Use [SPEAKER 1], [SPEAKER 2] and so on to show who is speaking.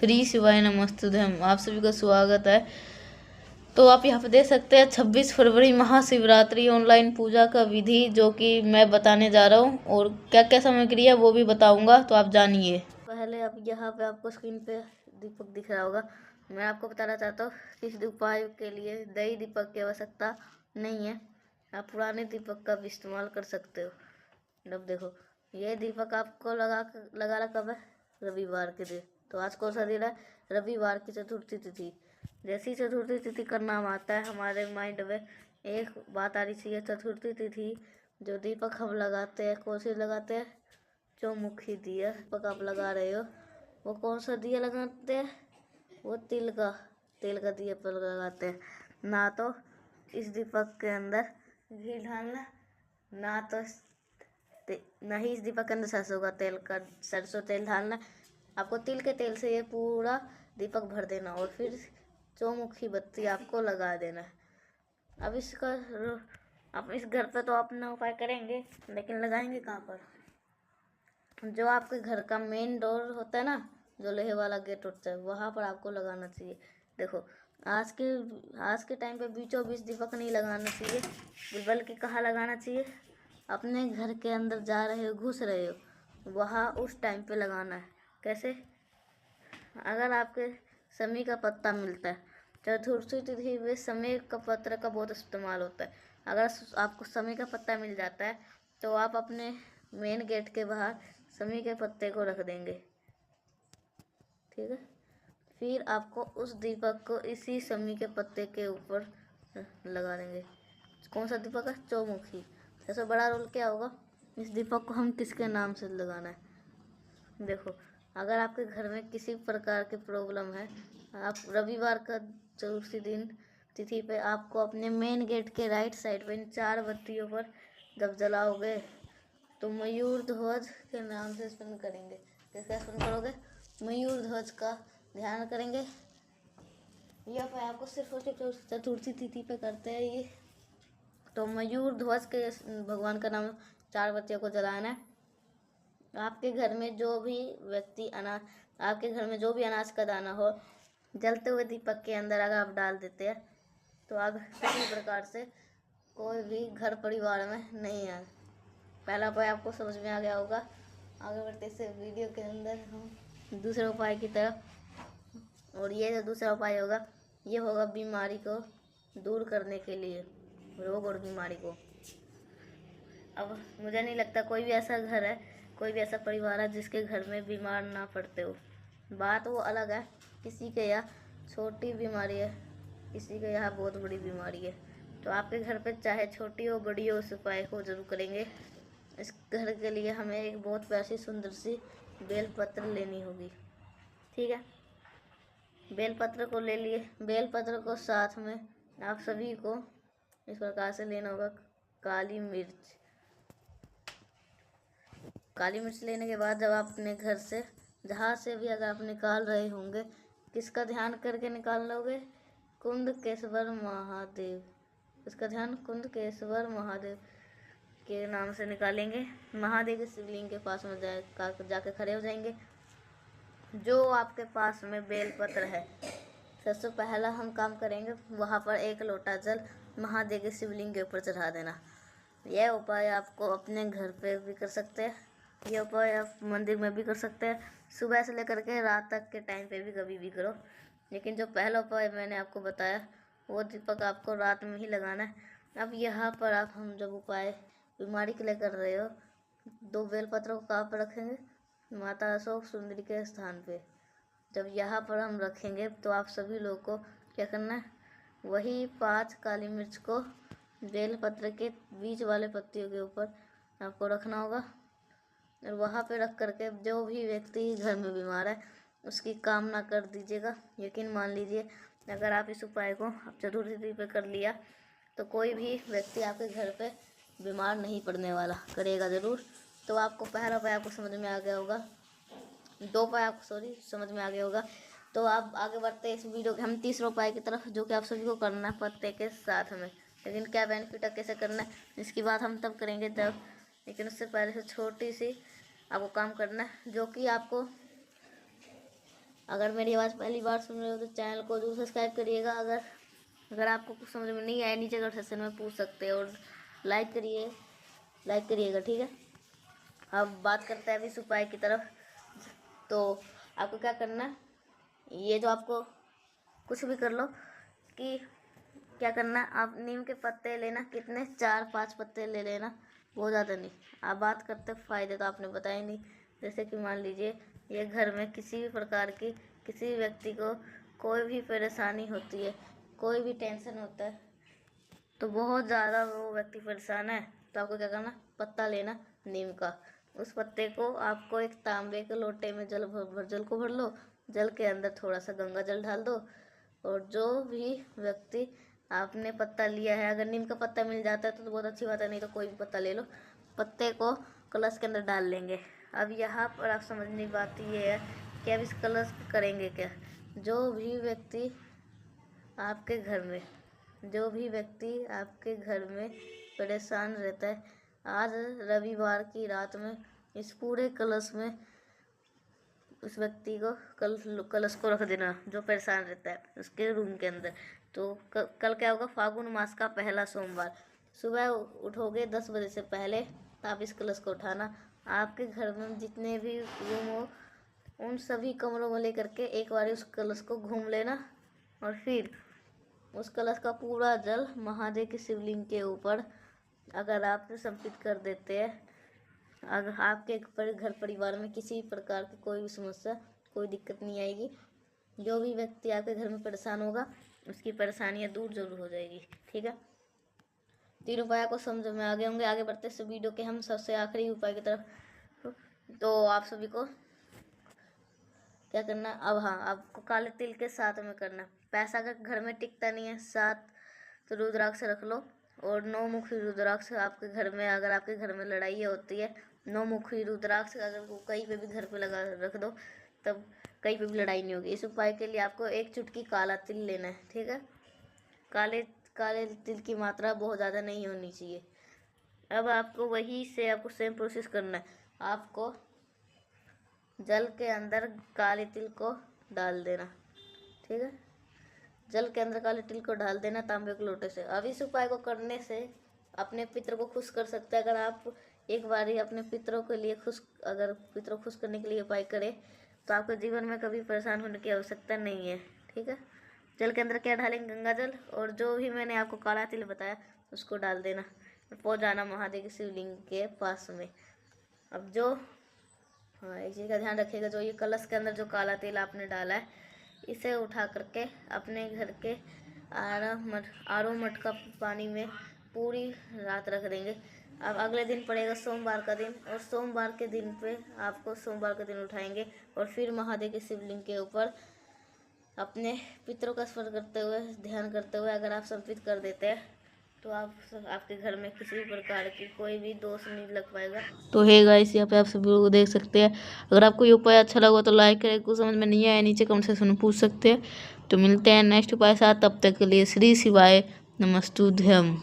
[SPEAKER 1] श्री शिवाय नमस्तुभ्यं। आप सभी का स्वागत है। तो आप यहाँ पे देख सकते हैं 26 फरवरी महाशिवरात्रि ऑनलाइन पूजा का विधि जो कि मैं बताने जा रहा हूँ, और क्या क्या सामग्री है वो भी बताऊंगा, तो आप जानिए। पहले अब यहाँ पे आपको स्क्रीन पे दीपक दिख रहा होगा। मैं आपको बताना चाहता हूँ कि इस उपाय के लिए नई दीपक की आवश्यकता नहीं है, आप पुराने दीपक का भी इस्तेमाल कर सकते हो। अब देखो, ये दीपक आपको लगाना कब है? रविवार के दिन। तो आज कौन सा दिन है? रविवार की चतुर्थी तिथि। जैसी चतुर्थी तिथि का नाम आता है हमारे माइंड में एक बात आ रही चाहिए। चतुर्थी तिथि जो दीपक हम लगाते हैं, कौन सी लगाते हैं? चौमुखी दिया दीपक आप लगा रहे हो, वो कौन सा दिया लगाते हैं? वो तिल का दिया पर लगाते हैं। ना तो इस दीपक के अंदर घी डालना, ना तो नहीं इस दीपक के अंदर सरसों तेल डालना। आपको तिल के तेल से ये पूरा दीपक भर देना और फिर चौमुखी बत्ती आपको लगा देना। अब आप इस घर पे तो अपना उपाय करेंगे, लेकिन लगाएंगे कहाँ पर? जो आपके घर का मेन डोर होता है ना, जो लोहे वाला गेट होता है, वहाँ पर आपको लगाना चाहिए। देखो, आज के टाइम पे बीचों बीच दीपक नहीं लगाना चाहिए, बल्कि कहाँ लगाना चाहिए? अपने घर के अंदर जा रहे हो, घुस रहे हो, वहाँ उस टाइम पे लगाना है। कैसे? अगर आपके समी का पत्ता मिलता है, चतुर्थी तिथि में समी का पत्र का बहुत इस्तेमाल होता है। अगर आपको समी का पत्ता मिल जाता है तो आप अपने मेन गेट के बाहर समी के पत्ते को रख देंगे, ठीक है। फिर आपको उस दीपक को इसी समी के पत्ते के ऊपर लगा देंगे। कौन सा दीपक है? चौमुखी। ऐसा बड़ा रोल क्या होगा? इस दीपक को हम किसके नाम से लगाना है? देखो, अगर आपके घर में किसी प्रकार की प्रॉब्लम है, आप रविवार का चतुर्थी दिन तिथि पे आपको अपने मेन गेट के राइट साइड पे इन 4 बत्तियों पर जब जलाओगे तो मयूर ध्वज के नाम से स्मरण करेंगे। कैसे स्मरण करोगे? मयूर ध्वज का ध्यान करेंगे। यह उपाय आपको सिर्फ चतुर्थी तिथि पे करते हैं ये। तो मयूर ध्वज के भगवान का नाम 4 बत्तियों को जलाना है। आपके घर में जो भी अनाज का दाना हो, जलते हुए दीपक के अंदर अगर आप डाल देते हैं तो आग किसी प्रकार से कोई भी घर परिवार में नहीं आए। पहला उपाय आपको समझ में आ गया होगा। आगे बढ़ते से वीडियो के अंदर हम दूसरे उपाय की तरफ। और ये जो दूसरा उपाय होगा, ये होगा बीमारी को दूर करने के लिए, रोग और बीमारी को। अब मुझे नहीं लगता कोई भी ऐसा घर है, कोई भी ऐसा परिवार है जिसके घर में बीमार ना पड़ते हो। बात वो अलग है, किसी के यहाँ छोटी बीमारी है, किसी के यहाँ बहुत बड़ी बीमारी है। तो आपके घर पे चाहे छोटी हो बड़ी हो, उस उपाय को जरूर करेंगे। इस घर के लिए हमें एक बहुत प्यारी सुंदर सी बेलपत्र लेनी होगी, ठीक है। बेलपत्र को ले लिए। बेलपत्र को साथ में आप सभी को इस प्रकार से लेना होगा। काली मिर्च लेने के बाद जब आप अपने घर से जहाँ से भी अगर आप निकाल रहे होंगे, किसका ध्यान करके निकाल लोगे? कुंदकेश्वर महादेव। इसका ध्यान कुंदकेश्वर महादेव के नाम से निकालेंगे। महादेव के शिवलिंग के पास में जाके खड़े हो जाएंगे। जो आपके पास में बेलपत्र है, सबसे पहला हम काम करेंगे, वहाँ पर 1 लोटा जल महादेव के शिवलिंग के ऊपर चढ़ा देना। यह उपाय आपको अपने घर पे भी कर सकते हैं, यह उपाय आप मंदिर में भी कर सकते हैं। सुबह से लेकर के रात तक के टाइम पे भी कभी भी करो। लेकिन जो पहला उपाय मैंने आपको बताया, वो दीपक आपको रात में ही लगाना है। अब यहाँ पर हम जब उपाय बीमारी के लिए कर रहे हो, 2 बेलपत्रों को कहाँ पर रखेंगे? माता अशोक सुंदरी के स्थान पे। जब यहाँ पर हम रखेंगे तो आप सभी लोगों को क्या करना है? वही 5 काली मिर्च को बेलपत्र के बीच वाले पत्तियों के ऊपर आपको रखना होगा। और वहाँ पे रख करके जो भी व्यक्ति घर में बीमार है उसकी कामना कर दीजिएगा। यकीन मान लीजिए, अगर आप इस उपाय को चतुर्थी तिथि पे कर लिया तो कोई भी व्यक्ति आपके घर पे बीमार नहीं पड़ने वाला, करेगा ज़रूर। तो आपको पहला उपाय आपको समझ में आ गया होगा, 2 उपाय आपको समझ में आ गया होगा। तो आप आगे बढ़ते हैं इस वीडियो के हम तीसरे उपाय की तरफ, जो कि आप सभी को करना है पत्ते के साथ में। लेकिन क्या बेनिफिट है, कैसे करना है, इसकी बात हम तब करेंगे जब। लेकिन उससे पहले से छोटी सी आपको काम करना है, जो कि आपको अगर मेरी आवाज़ पहली बार सुन रहे हो तो चैनल को जरूर सब्सक्राइब करिएगा। अगर आपको कुछ समझ में नहीं आया नीचे कमेंट सेक्शन में पूछ सकते हैं, और लाइक करिएगा, ठीक है। अब बात करते हैं अभी इस उपाय की तरफ। तो आपको क्या करना है, ये जो आपको कुछ भी कर लो कि क्या करना, आप नीम के पत्ते लेना, कितने 4-5 पत्ते ले लेना, बहुत ज़्यादा नहीं। आप बात करते फ़ायदे तो आपने बताया नहीं। जैसे कि मान लीजिए ये घर में किसी भी प्रकार की किसी भी व्यक्ति को कोई भी परेशानी होती है, कोई भी टेंशन होता है, तो बहुत ज़्यादा वो व्यक्ति परेशान है, तो आपको क्या करना, पत्ता लेना नीम का। उस पत्ते को आपको एक तांबे के लोटे में जल को भर लो, जल के अंदर थोड़ा सा गंगा जल डाल दो, और जो भी व्यक्ति आपने पत्ता लिया है, अगर नीम का पत्ता मिल जाता है तो बहुत अच्छी बात है, नहीं तो कोई भी पत्ता ले लो, पत्ते को कलश के अंदर डाल लेंगे। अब यहाँ पर आप समझने की बात ये है कि अब इस कलश करेंगे क्या। जो भी व्यक्ति आपके घर में परेशान रहता है, आज रविवार की रात में इस पूरे कलश में उस व्यक्ति को कलश को रख देना, जो परेशान रहता है उसके रूम के अंदर। तो कल क्या होगा, फागुन मास का पहला सोमवार, सुबह उठोगे 10 बजे से पहले, तो आप इस कलश को उठाना, आपके घर में जितने भी रूम हो उन सभी कमरों में लेकर के एक बार उस कलश को घूम लेना, और फिर उस कलश का पूरा जल महादेव के शिवलिंग के ऊपर अगर आप समर्पित कर देते हैं, अगर आपके घर परिवार में किसी प्रकार की कोई भी समस्या, कोई दिक्कत नहीं आएगी। जो भी व्यक्ति आपके घर में परेशान होगा उसकी परेशानियां दूर जरूर हो जाएगी, ठीक है। 3 उपाय को समझ में आ गए होंगे। आगे बढ़ते इस वीडियो के हम सबसे आखिरी उपाय की तरफ। तो आप सभी को क्या करना, अब हाँ, आपको काले तिल के साथ में करना। पैसा अगर घर में टिकता नहीं है, 7 तो रुद्राक्ष रख लो, और 9 मुखी रुद्राक्ष आपके घर में, अगर आपके घर में लड़ाई होती है, 9 मुखी रुद्राक्ष अगर वो कहीं पे भी घर पे लगा रख दो, तब कहीं पे भी लड़ाई नहीं होगी। इस उपाय के लिए आपको 1 चुटकी काला तिल लेना है, ठीक है। काले तिल की मात्रा बहुत ज़्यादा नहीं होनी चाहिए। अब आपको वही से आपको सेम प्रोसेस करना है। आपको जल के अंदर काले तिल को डाल देना, ठीक है। जल के अंदर काले तिल को डाल देना तांबे के लोटे से। अब इस उपाय को करने से अपने पितर को खुश कर सकते हैं। अगर आप एक बार ही अपने पितरों के लिए पितरों को खुश करने के लिए उपाय करें, तो आपके जीवन में कभी परेशान होने की आवश्यकता नहीं है, ठीक है। जल के अंदर क्या डालेंगे, गंगा जल, और जो भी मैंने आपको काला तिल बताया उसको डाल देना, पहुँच जाना महादेव के शिवलिंग के पास में। अब हाँ, एक चीज़ का ध्यान रखिएगा, जो ये कलश के अंदर जो काला तिल आपने डाला है, इसे उठा करके अपने घर के आरो मट का पानी में पूरी रात रख देंगे। अब अगले दिन पड़ेगा सोमवार का दिन, और सोमवार के दिन पे आपको सोमवार के दिन उठाएंगे, और फिर महादेव के शिवलिंग के ऊपर अपने पितरों का स्मरण करते हुए, ध्यान करते हुए अगर आप समर्पित कर देते हैं, तो आपके घर में किसी भी प्रकार की कोई भी दोष नहीं लग पाएगा। तो हे गाइस, यहाँ पे आप सभी लोग देख सकते हैं। अगर आपको ये उपाय अच्छा लगा तो लाइक करें, कुछ समझ में नहीं आया नीचे कमेंट सेक्शन में पूछ सकते हैं। तो मिलते हैं नेक्स्ट उपाय साथ, तब तक के लिए श्री शिवाय नमस्तुभ्यम।